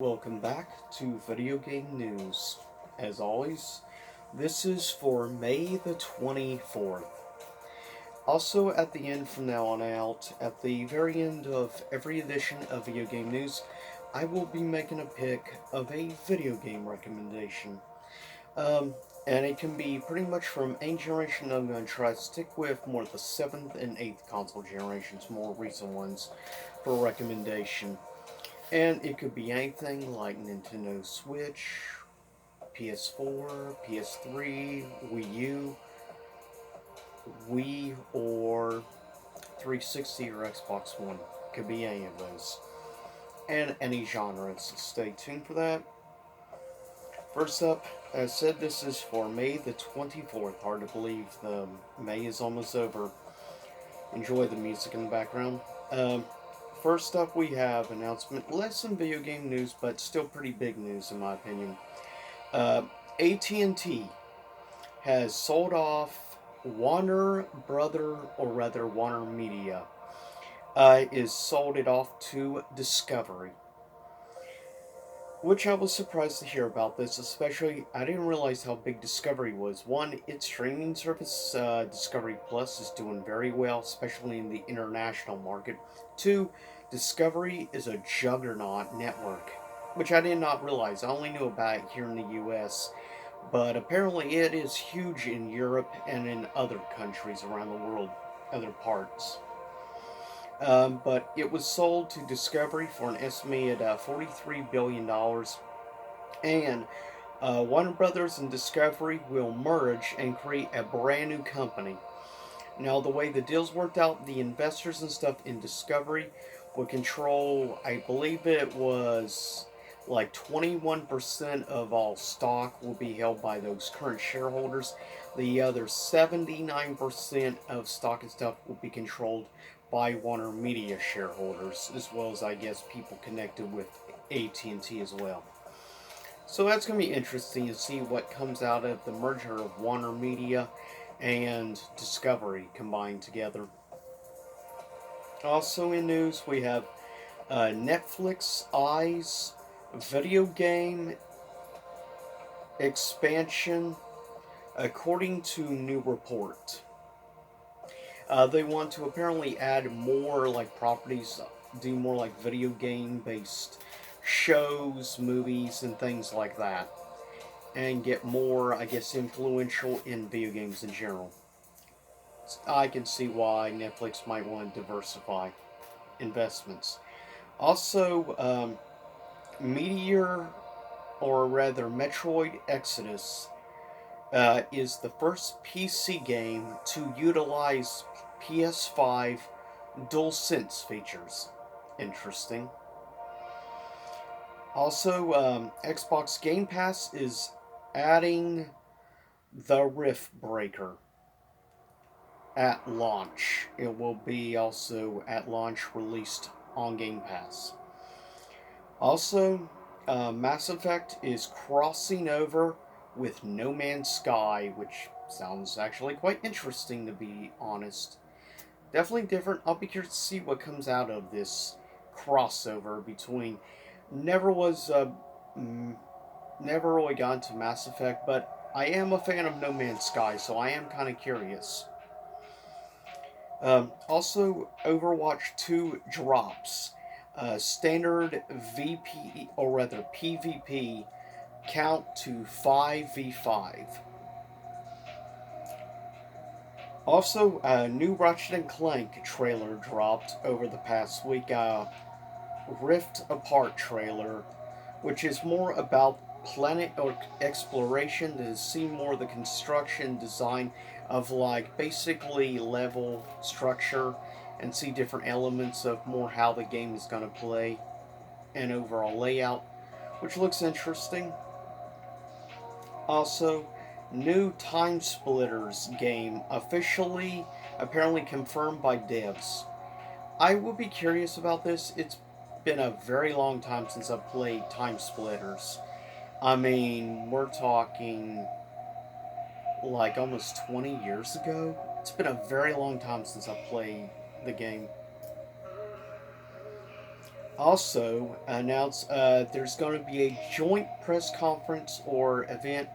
Welcome back to Video Game News. As always, this is for May the 24th. Also, at the end from now on out, at the very end of every edition of Video Game News, I will be making a pick of a video game recommendation. Um, and it can be pretty much from any generation. I'm going to try to stick with more of the 7th and 8th console generations, more recent ones, for recommendation. And it could be anything like Nintendo Switch, PS4, PS3, Wii U, Wii, or 360 or Xbox One. Could be any of those. And any genres. Stay tuned for that. First up, as said, this is for May the 24th. Hard to believe the May is almost over. Enjoy the music in the background. Um, First up, we have announcement, less in video game news, but still pretty big news in my opinion. Uh, AT&T has sold off Warner Brother, or rather Warner Media, is sold it off to Discovery. Which I was surprised to hear about this, especially I didn't realize how big Discovery was. One, its streaming service, Discovery Plus, is doing very well, especially in the international market. Two, Discovery is a juggernaut network, which I did not realize. I only knew about it here in the US, but apparently it is huge in Europe and in other countries around the world, other parts. But it was sold to Discovery for an estimated $43 billion. And Warner Brothers and Discovery will merge and create a brand new company. Now, the way the deals worked out, the investors and stuff in Discovery would control, I believe it was like 21% of all stock will be held by those current shareholders. The other 79% of stock and stuff will be controlled by Warner Media shareholders, as well as, I guess, people connected with AT&T as well. So that's going to be interesting to see what comes out of the merger of Warner Media and Discovery combined together. Also in news, we have Netflix Eyes video game expansion, according to new report. They want to apparently add more like properties, do more like video game based shows, movies, and things like that, and get more, I guess, influential in video games in general. I can see why Netflix might want to diversify investments. Also, Meteor, or rather Metroid Exodus, is the first PC game to utilize PS5 DualSense features. Interesting. Also, Xbox Game Pass is adding the Rift Breaker at launch. It will be also at launch released on Game Pass. Also, Mass Effect is crossing over with No Man's Sky, which sounds actually quite interesting to be honest. Definitely different. I'll be curious to see what comes out of this crossover between. Never was, never really got into Mass Effect, but I am a fan of No Man's Sky, so I am kind of curious. Also, Overwatch 2 drops. Standard VP, or rather PvP, count to 5v5. Also, a new Ratchet and Clank trailer dropped over the past week. Rift Apart trailer, which is more about planet or exploration, to see more of the construction design of like basically level structure and see different elements of more how the game is going to play and overall layout, which looks interesting. Also, new Time Splitters game officially apparently confirmed by devs. I will be curious about this. It's been a very long time since I've played Time Splitters. I mean, we're talking like almost 20 years ago. It's been a very long time since I've played the game. Also announced there's going to be a joint press conference or event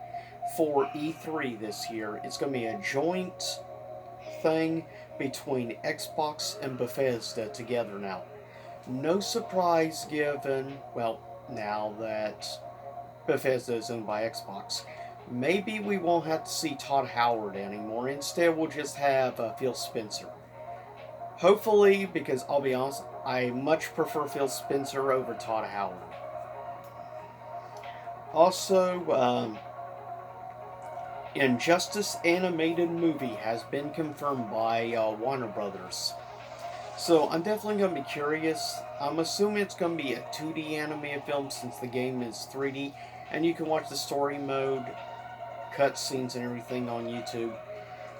for E3 this year. It's going to be a joint thing between Xbox and Bethesda together now. No surprise given, well, now that Bethesda is owned by Xbox. Maybe we won't have to see Todd Howard anymore. Instead, we'll just have Phil Spencer. Hopefully, because I'll be honest, I much prefer Phil Spencer over Todd Howard. Also, Injustice animated movie has been confirmed by Warner Brothers. So I'm definitely going to be curious. I'm assuming it's going to be a 2D animated film since the game is 3D, and you can watch the story mode, cutscenes, and everything on YouTube,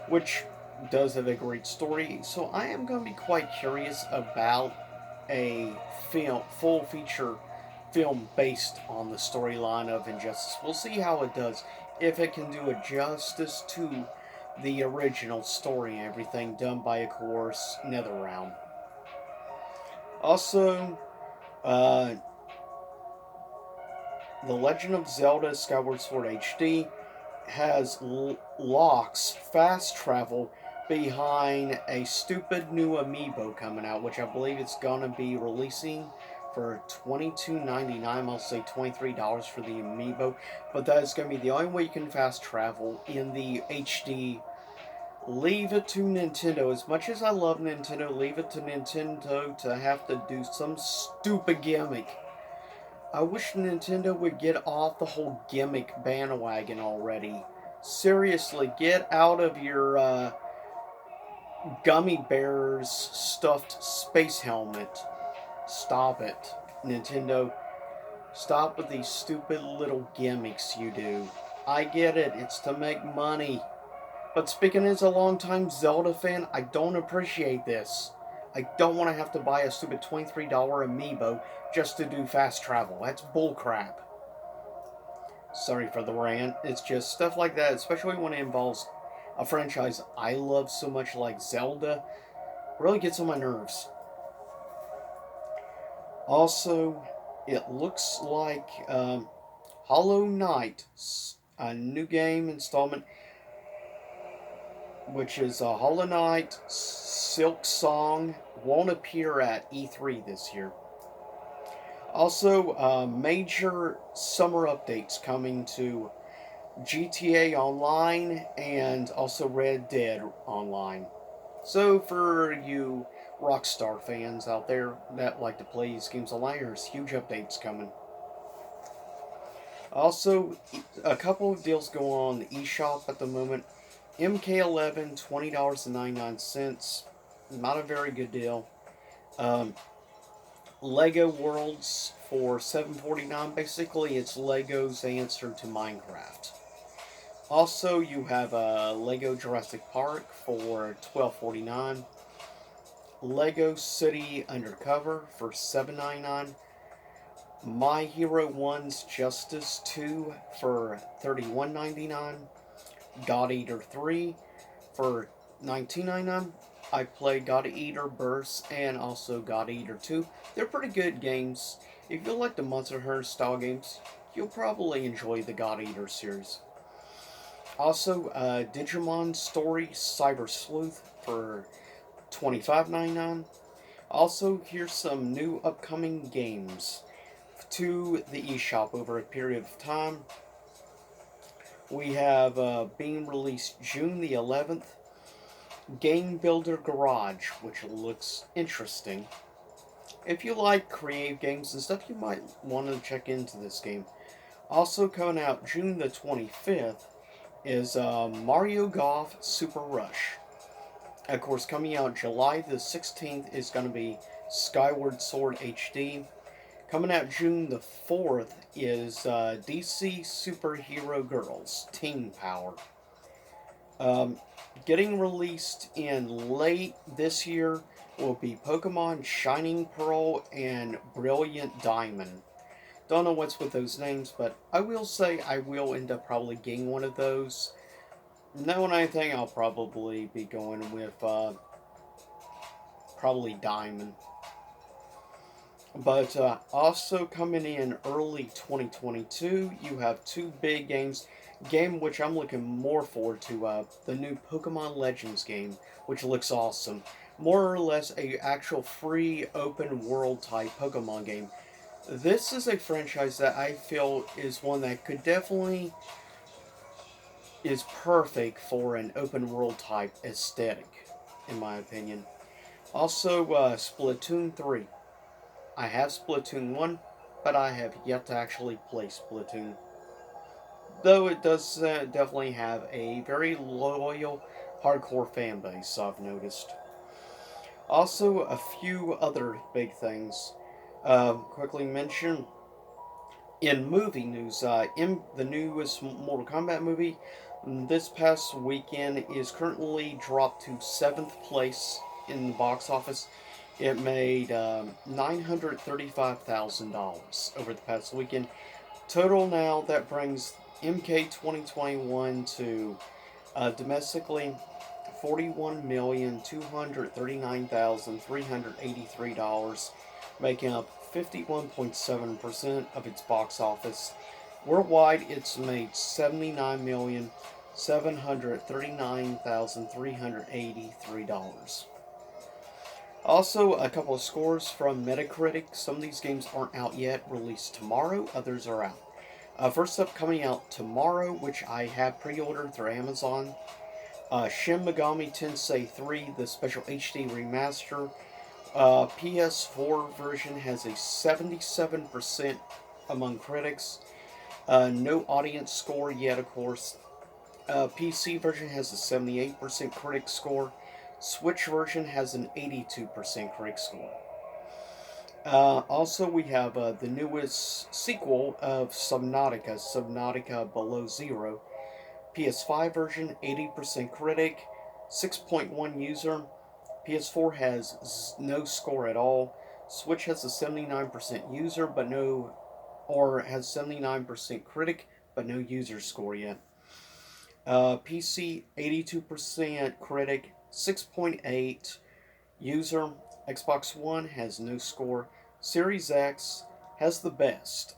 which does have a great story. So I am going to be quite curious about a full feature film based on the storyline of Injustice. We'll see how it does. If it can do a justice to the original story and everything done by, of course, NetherRealm. Also, uh, The Legend of Zelda Skyward Sword HD has locks fast travel behind a stupid new amiibo coming out, which I believe it's gonna be releasing for $22.99. I'll say $23 for the amiibo, but that is gonna be the only way you can fast travel in the HD. Leave it to Nintendo. As much as I love Nintendo, leave it to Nintendo to have to do some stupid gimmick. I wish Nintendo would get off the whole gimmick bandwagon already. Seriously, get out of your gummy bears stuffed space helmet. Stop it, Nintendo. Stop with these stupid little gimmicks you do. I get it, it's to make money. But speaking as a longtime Zelda fan, I don't appreciate this. I don't want to have to buy a stupid $23 amiibo just to do fast travel. That's bullcrap. Sorry for the rant. It's just stuff like that, especially when it involves a franchise I love so much like Zelda, really gets on my nerves. Also, it looks like Hollow Knight, a new game installment, which is Hollow Knight Silk Song, won't appear at E3 this year. Also, major summer updates coming to GTA Online and also Red Dead Online. So, for you Rockstar fans out there that like to play these games online, there's huge updates coming. Also, a couple of deals going on in the eShop at the moment. MK11, $20.99. Not a very good deal. Lego Worlds for $7.49. Basically, it's Lego's answer to Minecraft. Also, you have Lego Jurassic Park for $12.49. Lego City Undercover for $7.99. My Hero 1's Justice 2 for $31.99. God Eater 3 for $19.99. I played God Eater Burst and also God Eater 2. They're pretty good games. If you like the Monster Hunter style games, you'll probably enjoy the God Eater series. Also, Digimon Story Cyber Sleuth for $25.99. Also, here's some new upcoming games to the eShop over a period of time. We have being released June the 11th, Game Builder Garage, which looks interesting. If you like creative games and stuff, you might want to check into this game. Also coming out June the 25th is Mario Golf Super Rush. Of course, coming out July the 16th is going to be Skyward Sword HD. Coming out June the 4th is DC Superhero Girls Teen Power. Getting released in late this year will be Pokemon Shining Pearl and Brilliant Diamond. Don't know what's with those names, but I will say I will end up probably getting one of those. Knowing anything, I'll probably be going with probably Diamond. But also coming in early 2022, you have two big games. Game which I'm looking more forward to, the new Pokemon Legends game, which looks awesome. More or less a actual free open world type Pokemon game. This is a franchise that I feel is one that could definitely is perfect for an open world type aesthetic, in my opinion. Also, Splatoon 3. I have Splatoon 1, but I have yet to actually play Splatoon. Though it does definitely have a very loyal, hardcore fan base, I've noticed. Also, a few other big things. Quickly mention in movie news, in the newest Mortal Kombat movie, this past weekend is currently dropped to seventh place in the box office. It made $935,000 over the past weekend. Total now that brings MK 2021 to domestically $41,239,383, making up 51.7% of its box office. Worldwide, it's made $79,739,383. Also, a couple of scores from Metacritic. Some of these games aren't out yet, released tomorrow, others are out. First up, coming out tomorrow, which I have pre ordered through Amazon, Shin Megami Tensei 3, the special HD remaster. PS4 version has a 77% among critics. No audience score yet, of course. PC version has a 78% critic score. Switch version has an 82% critic score. Also, we have the newest sequel of Subnautica, Subnautica Below Zero. PS5 version, 80% critic, 6.1 user. PS4 has no score at all. Switch has a 79% user, but no, or has 79% critic, but no user score yet. PC, 82% critic, 6.8 user. Xbox One has no score. Series X has the best.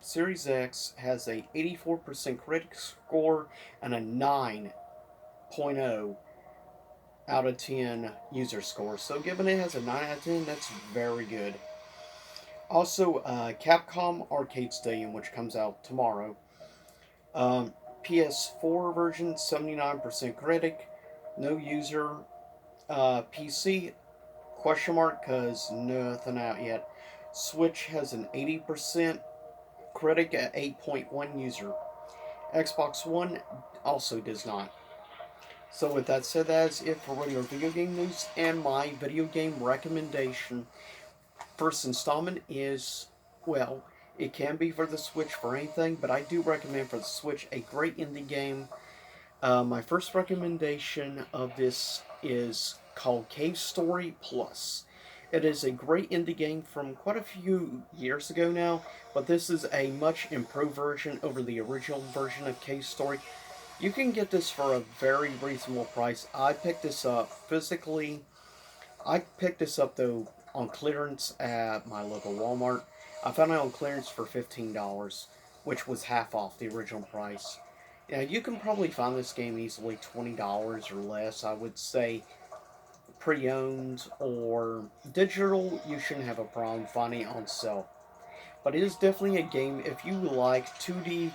Series X has a 84% critic score and a 9.0 out of 10 user score. So given it has a 9 out of 10, that's very good. Also, Capcom Arcade Stadium, which comes out tomorrow. Um, PS4 version, 79% critic, no user. PC, question mark, because nothing out yet. Switch has an 80% critic at 8.1 user. Xbox One also does not. So with that said, that's it for regular video game news and my video game recommendation. First installment is, well, it can be for the Switch for anything, but I do recommend for the Switch a great indie game. My first recommendation of this is called Cave Story Plus. It is a great indie game from quite a few years ago now, but this is a much improved version over the original version of Cave Story. You can get this for a very reasonable price. I picked this up physically. I picked this up though on clearance at my local Walmart. I found it on clearance for $15, which was half off the original price. Yeah, you can probably find this game easily $20 or less. I would say pre-owned or digital, you shouldn't have a problem finding it on sale. But it is definitely a game if you like 2D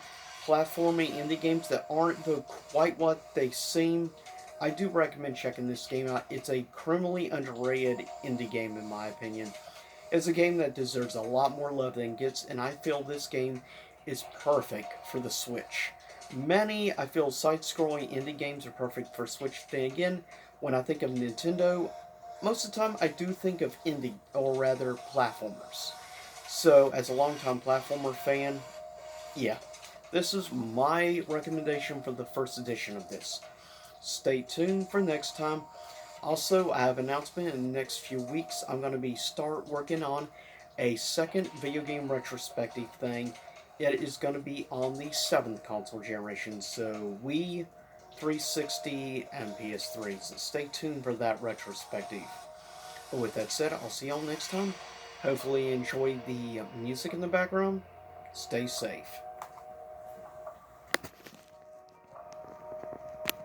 platforming indie games that aren't though quite what they seem. I do recommend checking this game out. It's a criminally underrated indie game in my opinion. It's a game that deserves a lot more love than it gets, and I feel this game is perfect for the Switch. Many, I feel, side-scrolling indie games are perfect for Switch. Then again, when I think of Nintendo, most of the time I do think of indie, or rather, platformers. So, as a longtime platformer fan, yeah, this is my recommendation for the first edition of this. Stay tuned for next time. Also, I have an announcement in the next few weeks. I'm going to be start working on a second video game retrospective thing. It is going to be on the 7th console generation, so Wii, 360, and PS3. So stay tuned for that retrospective. But with that said, I'll see y'all next time. Hopefully, you enjoy the music in the background. Stay safe.